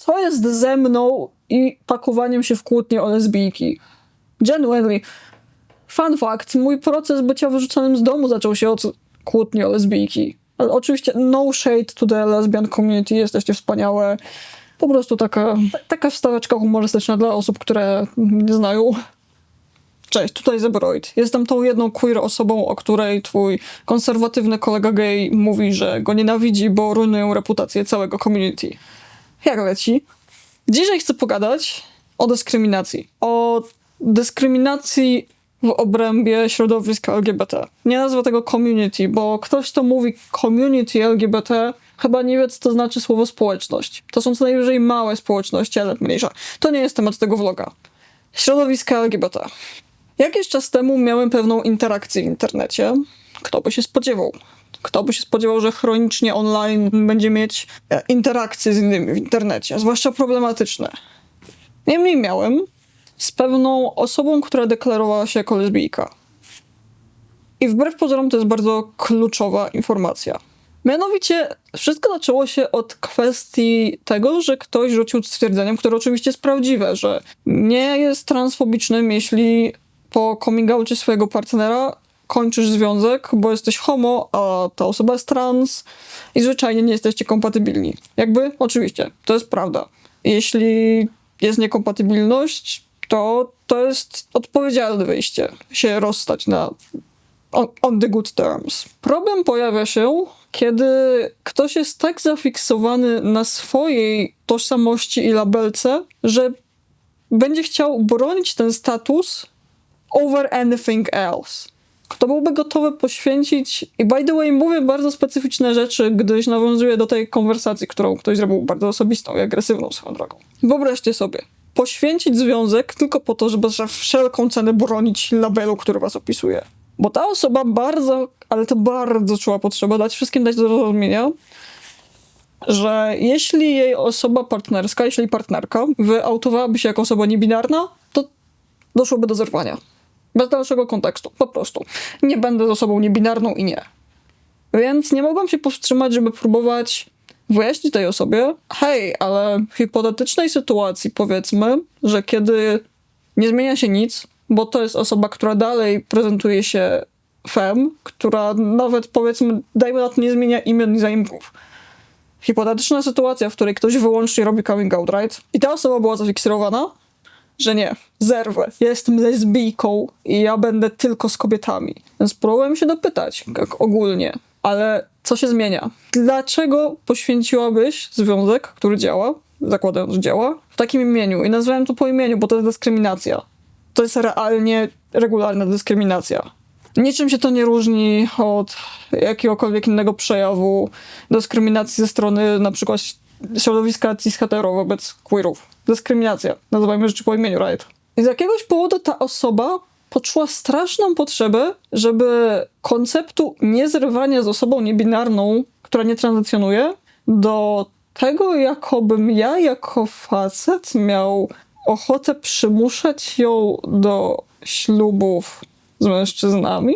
Co jest ze mną i pakowaniem się w kłótnie o lesbijki? Genuinely. Fun fact, mój proces bycia wyrzuconym z domu zaczął się od kłótni o lesbijki. Ale oczywiście no shade to the lesbian community, jesteście wspaniałe. Po prostu taka wstaweczka humorystyczna dla osób, które mnie znają. Cześć, tutaj Zebroid. Jestem tą jedną queer osobą, o której twój konserwatywny kolega gay mówi, że go nienawidzi, bo rujnują reputację całego community. Jak leci? Dzisiaj chcę pogadać o dyskryminacji. O dyskryminacji w obrębie środowiska LGBT. Nie nazwę tego community, bo ktoś, kto mówi community LGBT, chyba nie wie, co to znaczy słowo społeczność. To są co najwyżej małe społeczności, ale mniejsza. To nie jest temat tego vloga. Środowiska LGBT. Jakiś czas temu miałem pewną interakcję w internecie. Kto by się spodziewał? Kto by się spodziewał, że chronicznie online będzie mieć interakcje z innymi w internecie, zwłaszcza problematyczne. Niemniej miałem z pewną osobą, która deklarowała się jako lesbijka. I wbrew pozorom to jest bardzo kluczowa informacja. Mianowicie wszystko zaczęło się od kwestii tego, że ktoś rzucił stwierdzeniem, które oczywiście jest prawdziwe, że nie jest transfobicznym, jeśli po coming outie swojego partnera kończysz związek, bo jesteś homo, a ta osoba jest trans i zwyczajnie nie jesteście kompatybilni. Jakby, oczywiście, to jest prawda. Jeśli jest niekompatybilność, to jest odpowiedzialne wyjście, się rozstać na on the good terms. Problem pojawia się, kiedy ktoś jest tak zafiksowany na swojej tożsamości i labelce, że będzie chciał bronić ten status over anything else. Kto byłby gotowy poświęcić, i by the way mówię bardzo specyficzne rzeczy, gdyż nawiązuję do tej konwersacji, którą ktoś zrobił bardzo osobistą i agresywną swoją drogą. Wyobraźcie sobie, poświęcić związek tylko po to, żeby za wszelką cenę bronić labelu, który was opisuje. Bo ta osoba bardzo, ale to bardzo czuła potrzebę wszystkim dać do zrozumienia, że jeśli jej osoba partnerska, jeśli partnerka wyautowałaby się jako osoba niebinarna, to doszłoby do zerwania. Bez dalszego kontekstu, po prostu. Nie będę z osobą niebinarną i nie. Więc nie mogłam się powstrzymać, żeby próbować wyjaśnić tej osobie, hej, ale w hipotetycznej sytuacji powiedzmy, że kiedy nie zmienia się nic, bo to jest osoba, która dalej prezentuje się fem, która nawet powiedzmy, dajmy na to, nie zmienia imion i zaimków. Hipotetyczna sytuacja, w której ktoś wyłącznie robi coming out, right? I ta osoba była zafiksowana, że nie, zerwę, ja jestem lesbijką i ja będę tylko z kobietami. Więc próbowałem się dopytać, jak ogólnie, ale co się zmienia? Dlaczego poświęciłabyś związek, który działa, zakładając, że działa, w takim imieniu? I nazwałem to po imieniu, bo to jest dyskryminacja. To jest realnie regularna dyskryminacja. Niczym się to nie różni od jakiegokolwiek innego przejawu dyskryminacji ze strony na przykład środowiska cis-hetero wobec queerów. Dyskryminacja. Nazywajmy rzeczy po imieniu, right? I z jakiegoś powodu ta osoba poczuła straszną potrzebę, żeby konceptu niezrywania z osobą niebinarną, która nie tranzycjonuje, do tego, jakobym ja jako facet miał ochotę przymuszać ją do ślubów z mężczyznami.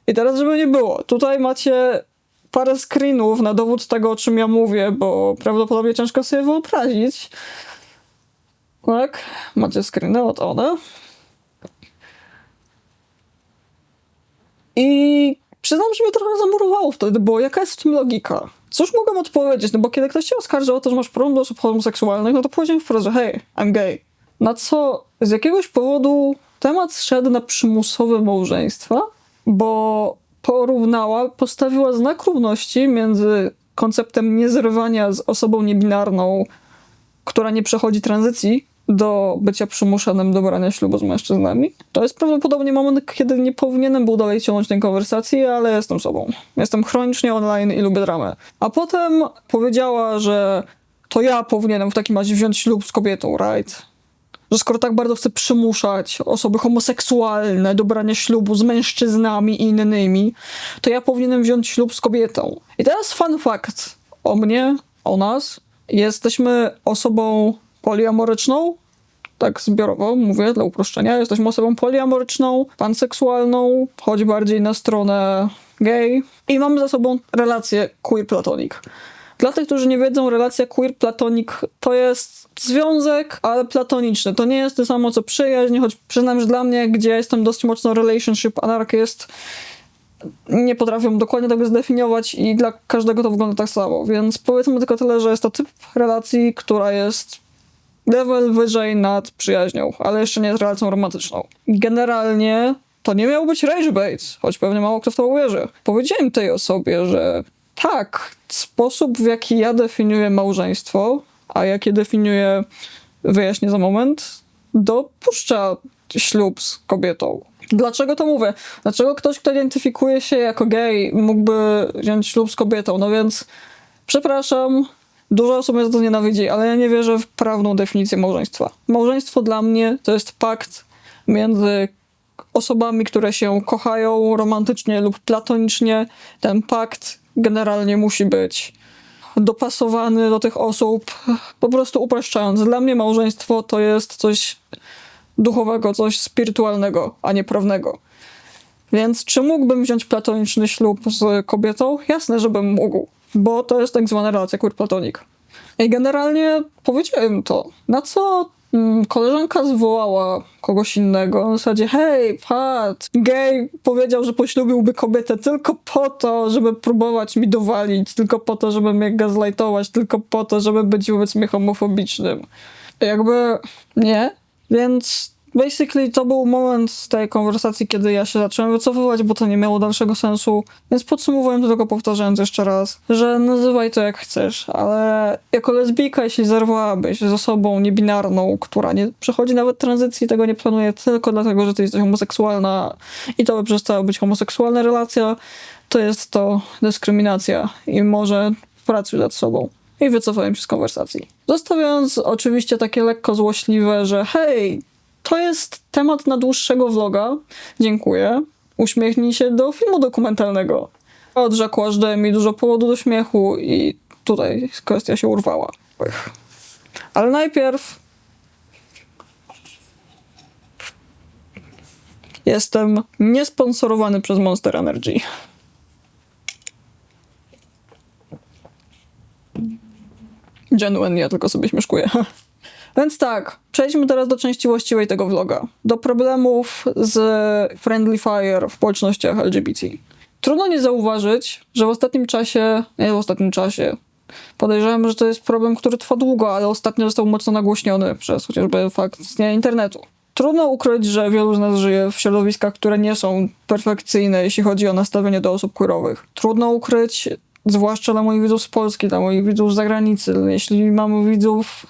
I teraz, żeby nie było, tutaj macie parę screenów na dowód tego, o czym ja mówię, bo prawdopodobnie ciężko sobie wyobrazić. Tak, macie screeny, od one. I przyznam, że mnie trochę zamurowało wtedy, bo jaka jest w tym logika? Cóż mogłem odpowiedzieć? No bo kiedy ktoś cię oskarży o to, że masz problem do osób homoseksualnych, no to powiedziałem wprost, że hej, I'm gay. Na co z jakiegoś powodu temat zszedł na przymusowe małżeństwa, bo postawiła znak równości między konceptem niezrywania z osobą niebinarną, która nie przechodzi tranzycji, do bycia przymuszanym do brania ślubu z mężczyznami. To jest prawdopodobnie moment, kiedy nie powinienem był dalej ciągnąć tej konwersacji, ale jestem sobą. Jestem chronicznie online i lubię dramę. A potem powiedziała, że to ja powinienem w takim razie wziąć ślub z kobietą, right? Że skoro tak bardzo chcę przymuszać osoby homoseksualne do brania ślubu z mężczyznami i innymi, to ja powinienem wziąć ślub z kobietą. I teraz fun fact o mnie, o nas. Jesteśmy osobą poliamoryczną, tak zbiorowo mówię dla uproszczenia. Jesteśmy osobą poliamoryczną, panseksualną, choć bardziej na stronę gay i mamy za sobą relację queer platonic. Dla tych, którzy nie wiedzą, relacja queer-platonik to jest związek, ale platoniczny. To nie jest to samo, co przyjaźń, choć przyznam, że dla mnie, gdzie ja jestem dość mocno relationship anarchist, nie potrafię dokładnie tego zdefiniować i dla każdego to wygląda tak samo. Więc powiedzmy tylko tyle, że jest to typ relacji, która jest level wyżej nad przyjaźnią, ale jeszcze nie jest relacją romantyczną. Generalnie to nie miał być rage bait, choć pewnie mało kto w to uwierzy. Powiedziałem tej osobie, że tak, sposób w jaki ja definiuję małżeństwo, a jakie definiuję, wyjaśnię za moment, dopuszcza ślub z kobietą. Dlaczego to mówię? Dlaczego ktoś, kto identyfikuje się jako gej, mógłby wziąć ślub z kobietą? No więc, przepraszam, dużo osób mnie za to nienawidzi, ale ja nie wierzę w prawną definicję małżeństwa. Małżeństwo dla mnie to jest pakt między osobami, które się kochają romantycznie lub platonicznie. Ten pakt generalnie musi być dopasowany do tych osób, po prostu upraszczając. Dla mnie małżeństwo to jest coś duchowego, coś spirytualnego, a nie prawnego. Więc czy mógłbym wziąć platoniczny ślub z kobietą? Jasne, żebym mógł, bo to jest tak zwana relacja queer-platonik. I generalnie powiedziałem to, na co koleżanka zwołała kogoś innego, na zasadzie hej, Pat, gej powiedział, że poślubiłby kobietę tylko po to, żeby próbować mi dowalić, tylko po to, żeby mnie gaslightować, tylko po to, żeby być wobec mnie homofobicznym. Jakby nie, więc basically to był moment tej konwersacji, kiedy ja się zacząłem wycofywać, bo to nie miało dalszego sensu. Więc podsumowując, tylko powtarzając jeszcze raz, że nazywaj to jak chcesz, ale jako lesbijka, jeśli zerwałabyś z osobą niebinarną, która nie przechodzi nawet tranzycji, tego nie planuje tylko dlatego, że ty jesteś homoseksualna i to by przestała być homoseksualna relacja, to jest to dyskryminacja i może pracuj nad sobą. I wycofałem się z konwersacji. Zostawiając oczywiście takie lekko złośliwe, że hej, to jest temat na dłuższego vloga. Dziękuję. Uśmiechnij się do filmu dokumentalnego. Odrzekłaś, że mi dużo powodu do śmiechu i tutaj kwestia się urwała. Ale najpierw jestem niesponsorowany przez Monster Energy. Genuine, ja tylko sobie śmieszkuję. Więc tak, przejdźmy teraz do części właściwej tego vloga. Do problemów z Friendly Fire w społecznościach LGBT. Trudno nie zauważyć, że podejrzewam, że to jest problem, który trwa długo, ale ostatnio został mocno nagłośniony przez chociażby fakt istnienia internetu. Trudno ukryć, że wielu z nas żyje w środowiskach, które nie są perfekcyjne, jeśli chodzi o nastawienie do osób queerowych. Trudno ukryć, zwłaszcza dla moich widzów z Polski, dla moich widzów z zagranicy, jeśli mamy widzów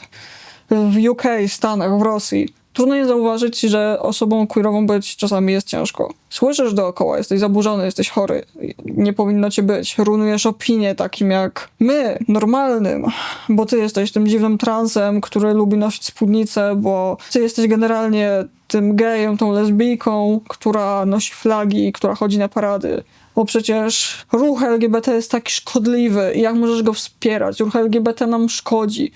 w UK, Stanach, w Rosji. Trudno nie zauważyć, że osobą queerową być czasami jest ciężko. Słyszysz dookoła, jesteś zaburzony, jesteś chory, nie powinno cię być. Rujnujesz opinię takim jak my, normalnym, bo ty jesteś tym dziwnym transem, który lubi nosić spódnicę, bo ty jesteś generalnie tym gejem, tą lesbijką, która nosi flagi, która chodzi na parady. Bo przecież ruch LGBT jest taki szkodliwy i jak możesz go wspierać? Ruch LGBT nam szkodzi.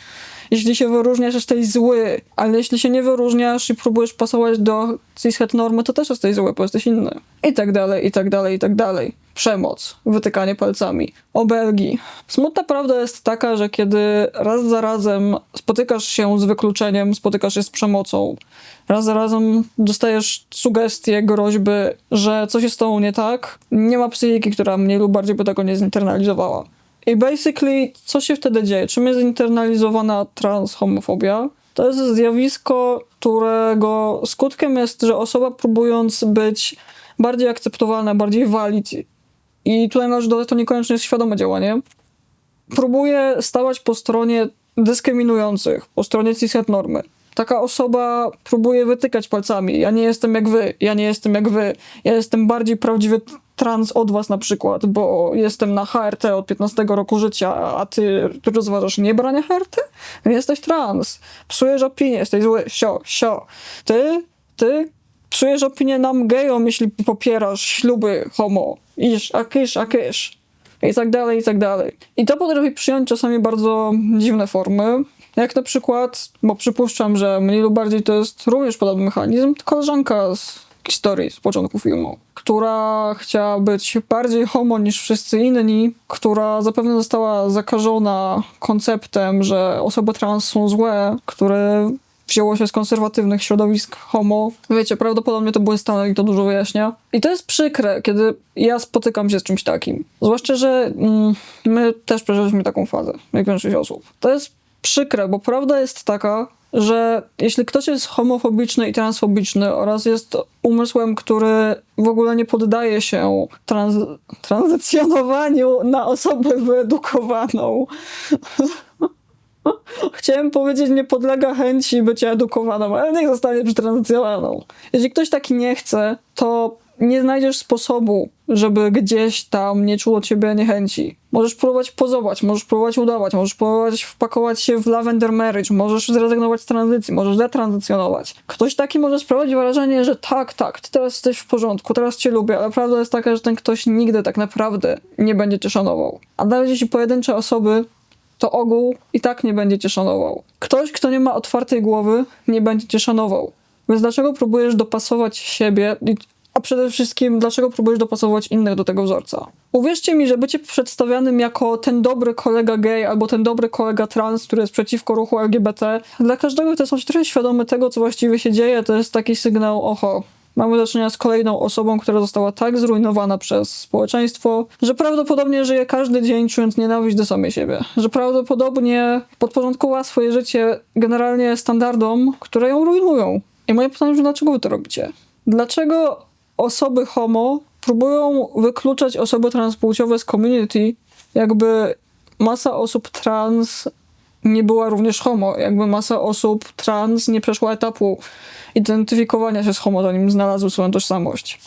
Jeśli się wyróżniasz, jesteś zły, ale jeśli się nie wyróżniasz i próbujesz pasować do cis-het normy, to też jesteś zły, bo jesteś inny. I tak dalej, i tak dalej, i tak dalej. Przemoc, wytykanie palcami, obelgi. Smutna prawda jest taka, że kiedy raz za razem spotykasz się z wykluczeniem, spotykasz się z przemocą, raz za razem dostajesz sugestie, groźby, że coś jest z tobą nie tak, nie ma psychiki, która mniej lub bardziej by tego nie zinternalizowała. I basically, co się wtedy dzieje? Czym jest zinternalizowana transhomofobia? To jest zjawisko, którego skutkiem jest, że osoba próbując być bardziej akceptowalna, bardziej valid, i tutaj należy dodać, to niekoniecznie jest świadome działanie, próbuje stawać po stronie dyskryminujących, po stronie cis-het normy. Taka osoba próbuje wytykać palcami. Ja nie jestem jak wy, ja nie jestem jak wy. Ja jestem bardziej prawdziwy trans od was na przykład, bo jestem na HRT od 15 roku życia, a ty rozważasz niebranie HRT? Jesteś trans. Psujesz opinię, jesteś zły. Sio. Ty psujesz opinię nam gejom, jeśli popierasz śluby homo. Iż. I tak dalej, i tak dalej. I to potrafi przyjąć czasami bardzo dziwne formy. Jak na przykład, bo przypuszczam, że mniej lub bardziej to jest również podobny mechanizm, koleżanka z historii z początku filmu, która chciała być bardziej homo niż wszyscy inni, która zapewne została zakażona konceptem, że osoby trans są złe, które wzięło się z konserwatywnych środowisk homo. Wiecie, prawdopodobnie to były Stany i to dużo wyjaśnia. I to jest przykre, kiedy ja spotykam się z czymś takim. Zwłaszcza, że my też przeżyliśmy taką fazę, jak większość osób. To jest przykre, bo prawda jest taka, że jeśli ktoś jest homofobiczny i transfobiczny oraz jest umysłem, który w ogóle nie poddaje się tranzycjonowaniu na osobę wyedukowaną, chciałem powiedzieć, nie podlega chęci bycia edukowaną, ale niech zostanie przetranzycjonowaną. Jeśli ktoś taki nie chce, to nie znajdziesz sposobu, żeby gdzieś tam nie czuło ciebie niechęci. Możesz próbować pozować, możesz próbować udawać, możesz próbować wpakować się w lavender marriage, możesz zrezygnować z tranzycji, możesz detranzycjonować. Ktoś taki może sprawiać wrażenie, że tak, ty teraz jesteś w porządku, teraz cię lubię, ale prawda jest taka, że ten ktoś nigdy tak naprawdę nie będzie cię szanował. A nawet jeśli pojedyncze osoby, to ogół i tak nie będzie cię szanował. Ktoś, kto nie ma otwartej głowy, nie będzie cię szanował. Więc dlaczego próbujesz dopasować siebie, a przede wszystkim dlaczego próbujesz dopasować innych do tego wzorca? Uwierzcie mi, że bycie przedstawianym jako ten dobry kolega gay albo ten dobry kolega trans, który jest przeciwko ruchu LGBT, dla każdego, kto jest trochę świadomy tego, co właściwie się dzieje, to jest taki sygnał, oho, mamy do czynienia z kolejną osobą, która została tak zrujnowana przez społeczeństwo, że prawdopodobnie żyje każdy dzień czując nienawiść do samej siebie. Że prawdopodobnie podporządkowała swoje życie generalnie standardom, które ją rujnują. I moje pytanie brzmi, dlaczego wy to robicie? Dlaczego osoby homo próbują wykluczać osoby transpłciowe z community, jakby masa osób trans nie była również homo, jakby masa osób trans nie przeszła etapu identyfikowania się z homo, zanim znalazły swoją tożsamość.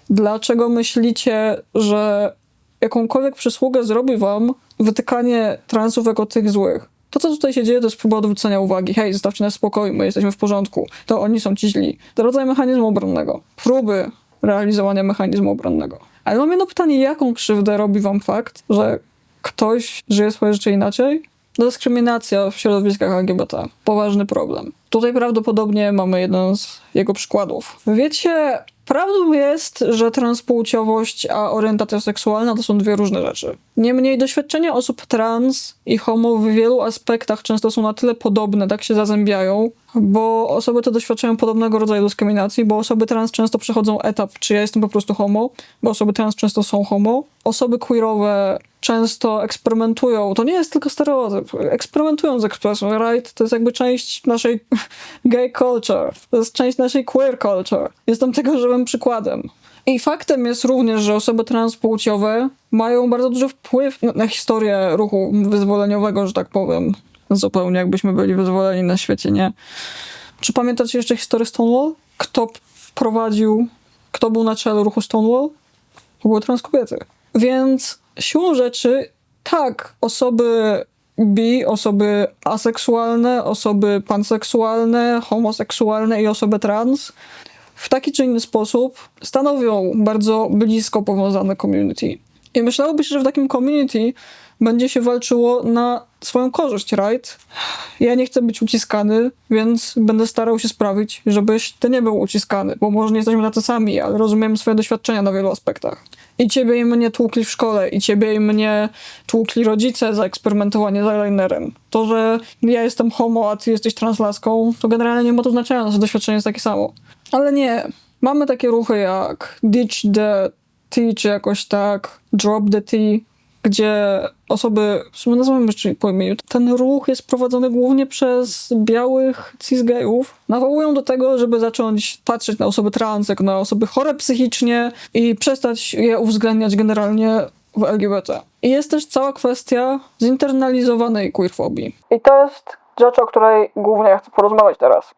Dlaczego myślicie, że jakąkolwiek przysługę zrobi wam wytykanie transów jako tych złych? To, co tutaj się dzieje, to jest próba odwrócenia uwagi. Hej, zostawcie nas w spokoju, my jesteśmy w porządku. To oni są ci źli. To rodzaj mechanizmu obronnego. Próby realizowania mechanizmu obronnego. Ale mam jedno pytanie, jaką krzywdę robi wam fakt, że ktoś żyje swoje życie inaczej? Dyskryminacja w środowiskach LGBT. Poważny problem. Tutaj prawdopodobnie mamy jeden z jego przykładów. Wiecie, prawdą jest, że transpłciowość a orientacja seksualna to są dwie różne rzeczy. Niemniej doświadczenia osób trans i homo w wielu aspektach często są na tyle podobne, tak się zazębiają, bo osoby te doświadczają podobnego rodzaju dyskryminacji, bo osoby trans często przechodzą etap, czy ja jestem po prostu homo, bo osoby trans często są homo. Osoby queerowe często eksperymentują, to nie jest tylko stereotyp, eksperymentują z ekspresją, right? To jest jakby część naszej gay culture, to jest część naszej queer culture. Jestem tego żywym przykładem. I faktem jest również, że osoby transpłciowe mają bardzo duży wpływ na historię ruchu wyzwoleniowego, że tak powiem. Zupełnie jakbyśmy byli wyzwoleni na świecie, nie? Czy pamiętacie jeszcze historię Stonewall? Kto był na czele ruchu Stonewall? To były trans kobiety. Więc siłą rzeczy, tak, osoby bi, osoby aseksualne, osoby panseksualne, homoseksualne i osoby trans w taki czy inny sposób stanowią bardzo blisko powiązane community. I myślałoby się, że w takim community będzie się walczyło na swoją korzyść, right? Ja nie chcę być uciskany, więc będę starał się sprawić, żebyś ty nie był uciskany, bo może nie jesteśmy tacy sami, ale rozumiemy swoje doświadczenia na wielu aspektach. I ciebie i mnie tłukli w szkole, i ciebie i mnie tłukli rodzice za eksperymentowanie z eyelinerem. To, że ja jestem homo, a ty jesteś translaską, to generalnie nie ma to znaczenia, nasze doświadczenie jest takie samo. Ale nie. Mamy takie ruchy jak Ditch the Tea, czy jakoś tak, Drop the Tea, gdzie osoby, w sumie nazywamy jeszcze po imieniu, ten ruch jest prowadzony głównie przez białych cis-gejów. Nawołują do tego, żeby zacząć patrzeć na osoby trans, jak na osoby chore psychicznie i przestać je uwzględniać generalnie w LGBT. I jest też cała kwestia zinternalizowanej queerfobii. I to jest rzecz, o której głównie chcę porozmawiać teraz.